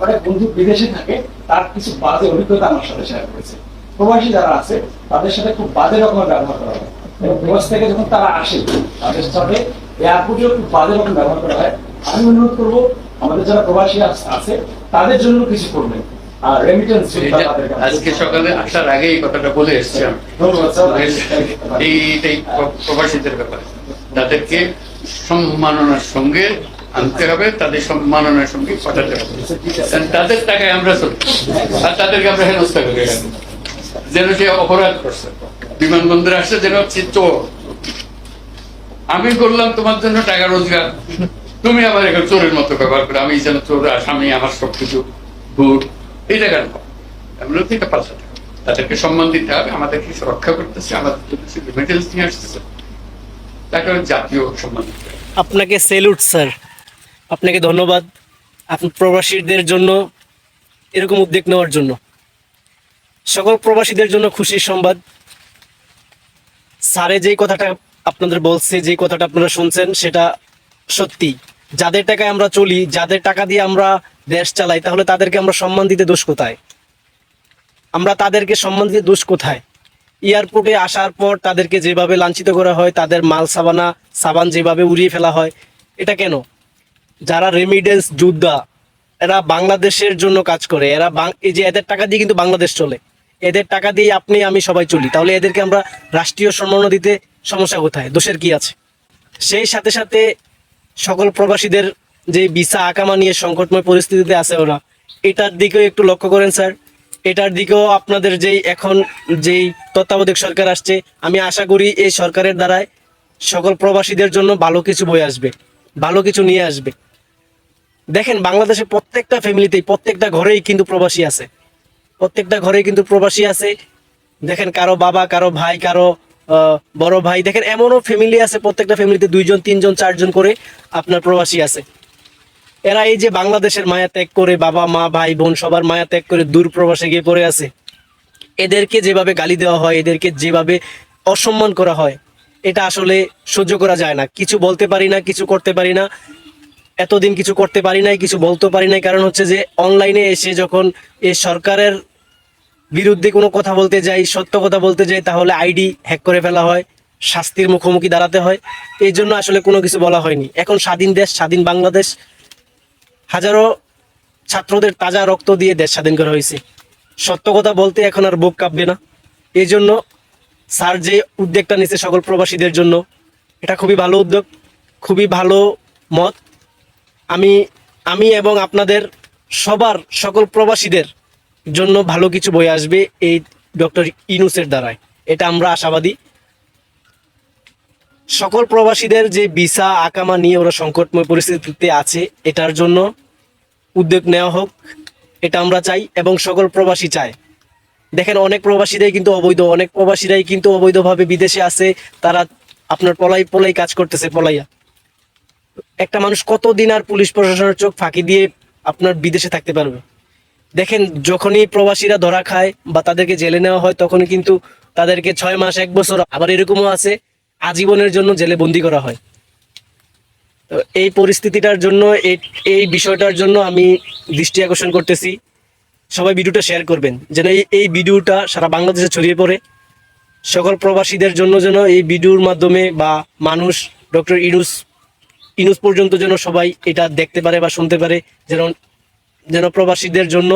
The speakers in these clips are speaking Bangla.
অনেক বন্ধু বিদেশে থাকে, তার কিছু বাজে অভিজ্ঞতা আমার সাথে শেয়ার করেছে। প্রবাসী যারা আছে তাদের সাথে খুব বাজে রকমের ব্যবহার করা হয়, এবং প্রবাস থেকে যখন তারা আসে তাদের সাথে এয়ারপোর্টেও খুব বাজে রকম ব্যবহার করা হয়। আমি অনুরোধ করবো আমাদের যারা প্রবাসী আছে তাদের জন্য কিছু করবেন। আর রেমিটেন্স আজকে সকালে আসার আগে এই কথাটা বলে এসছি আমি। এইটাই প্রবাসীদের ব্যাপারে তাদেরকে সম্মাননার সঙ্গে আনতে হবে, তাদের সম্মাননার সঙ্গে পাঠাতে হবে। তাদের টাকায় আমরা চলি, আর তাদেরকে আমরা হেনস্থা করে রাখি যেন সে অপরাধ করছে। বিমানবন্দরে আসছে যেন চোর, আমি করলাম তোমার জন্য টাকা রোজগার, তুমি আমার এখন চোরের মতো ব্যবহার করে, আমি যেন চোর, আসামি, আমার সবকিছু ভোট, এটা কেন? আমরা তো এটা পাল্টাতে হবে, তাদেরকে সম্মান দিতে হবে। আমাদেরকে রক্ষা করতেছে, আমাদের জন্য মেডেলস নিয়ে আসতেছে, তাকে জাতীয় সম্মান দিতে হবে। আপনাকে সেলুট স্যার, আপনাকে ধন্যবাদ আপনার প্রবাসীদের জন্য এরকম উদ্যোগ নেওয়ার জন্য। সকল প্রবাসীদের জন্য খুশির সংবাদ। স্যারে যেই কথাটা আপনাদের বলছে, যেই কথাটা আপনারা শুনছেন, সেটা সত্যি। যাদের টাকায় আমরা চলি, যাদের টাকা দিয়ে আমরা দেশ চালাই, তাহলে তাদেরকে আমরা সম্মান দিতে দোষ কোথায়? আমরা তাদেরকে সম্মান দিতে দোষ কোথায়? এয়ারপোর্টে আসার পর তাদেরকে যেভাবে লাঞ্ছিত করা হয়, তাদের মাল সাবান যেভাবে উড়িয়ে ফেলা হয়, এটা কেন? যারা রেমিডেন্স যোদ্ধা, এরা বাংলাদেশের জন্য কাজ করে, এরা এই যে এদের টাকা দিয়ে কিন্তু বাংলাদেশ চলে, এদের টাকা দিয়ে আপনি আমি সবাই চলি, তাহলে এদেরকে আমরা রাষ্ট্রীয় সম্মাননা দিতে সমস্যা কোথায়? দোষের কি আছে? সেই সাথে সাথে সকল প্রবাসীদের যে ভিসা আকামা নিয়ে সংকটময় পরিস্থিতিতে আছে ওরা, এটার দিকেও একটু লক্ষ্য করেন স্যার। এটার দিকেও আপনাদের এখন যেই তত্ত্বাবধায়ক সরকার আসছে, আমি আশা করি এই সরকারের দ্বারাই সকল প্রবাসীদের জন্য ভালো কিছু বয়ে আসবে, ভালো কিছু নিয়ে আসবে। দেখেন বাংলাদেশে প্রত্যেকটা ফ্যামিলিতেই, প্রত্যেকটা ঘরেই কিন্তু প্রবাসী আছে, প্রত্যেকটা ঘরেই কিন্তু প্রবাসী আছে। দেখেন কারো বাবা, কারো ভাই, কারো বড় ভাই, দেখেন এমনও ফ্যামিলি আছে প্রত্যেকটা ফ্যামিলিতে 2 জন 3 জন 4 জন করে আপনার প্রবাসী আছে। এরা এই যে বাংলাদেশের মায়া ত্যাগ করে, বাবা মা ভাই বোন সবার মায়া ত্যাগ করে দূর প্রবাসে গিয়ে পড়ে আছে, এদেরকে যেভাবে গালি দেওয়া হয়, এদেরকে যেভাবে অসম্মান করা হয়, এটা আসলে সহ্য করা যায় না। কিছু বলতে পারি না, কিছু করতে পারি না, এতদিন কিছু করতে পারি নাই, কিছু বলতে পারি নাই। কারণ হচ্ছে যে অনলাইনে এসে যখন এই সরকারের বিরুদ্ধে কোনো কথা বলতে যাই, সত্য কথা বলতে যাই, তাহলে আইডি হ্যাক করে ফেলা হয়, শাস্তির মুখোমুখি দাঁড়াতে হয়। এই জন্য আসলে কোনো কিছু বলা হয়নি। এখন স্বাধীন দেশ, স্বাধীন বাংলাদেশ, হাজারো ছাত্রদের তাজা রক্ত দিয়ে দেশ স্বাধীন করা হয়েছে। সত্য কথা বলতে এখন আর বুক কাঁপবে না। এই জন্য স্যার যে উদ্যোগটা নিচ্ছে সকল প্রবাসীদের জন্য, এটা খুবই ভালো উদ্যোগ, খুবই ভালো মত। আমি এবং আপনাদের সকল প্রবাসীদের জন্য ভালো কিছু বয়ে আসবে এই ডক্টর ইউনূসের দ্বারায়, এটা আমরা আশাবাদী। সকল প্রবাসীদের যে ভিসা আকামা নিয়ে ওরা সংকটময় পরিস্থিতিতে আছে, এটার জন্য উদ্যোগ নেওয়া হোক, এটা আমরা চাই এবং সকল প্রবাসী চায়। দেখেন অনেক প্রবাসীরাই কিন্তু অবৈধভাবে বিদেশে আছে, তারা আপনার পলাই কাজ করতেছে, পলাইয়া। একটা মানুষ কতদিন আর পুলিশ প্রশাসনের চোখ ফাঁকি দিয়ে আপনার বিদেশে থাকতে পারবে? দেখেন যখনই প্রবাসীরা ধরা খায় বা তাদেরকে জেলে নেওয়া হয়, তখনই কিন্তু তাদেরকে 6 মাস 1 বছর, আবার এরকমও আছে আজীবনের জন্য জেলে বন্দি করা হয়। তো এই পরিস্থিতিটার জন্য, এই বিষয়টার জন্য আমি দৃষ্টি আকর্ষণ করতেছি। সবাই ভিডিওটা শেয়ার করবেন যেন এই ভিডিওটা সারা বাংলাদেশে ছড়িয়ে পড়ে। সকল প্রবাসীদের জন্য যেন এই ভিডিওর মাধ্যমে বা মানুষ ডক্টর ইউনূস পর্যন্ত যেন সবাই এটা দেখতে পারে বা শুনতে পারে, যেন প্রবাসীদের জন্য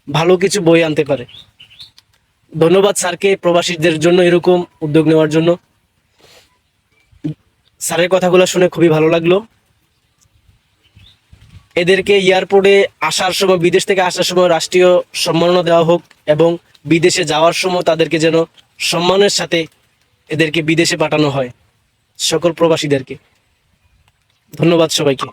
ভালো কিছু বই আনতে পারে। ধন্যবাদ স্যারকে প্রবাসীদের জন্য এরকম উদ্যোগ নেওয়ার জন্য। স্যারের কথাগুলো শুনে খুবই ভালো লাগলো। এদেরকে এয়ারপোর্টে আসার সময়, বিদেশ থেকে আসার সময় রাষ্ট্রীয় সম্মাননা দেওয়া হোক, এবং বিদেশে যাওয়ার সময় তাদেরকে যেন সম্মানের সাথে এদেরকে বিদেশে পাঠানো হয়, সকল প্রবাসীদেরকে। ধন্যবাদ সবাইকে।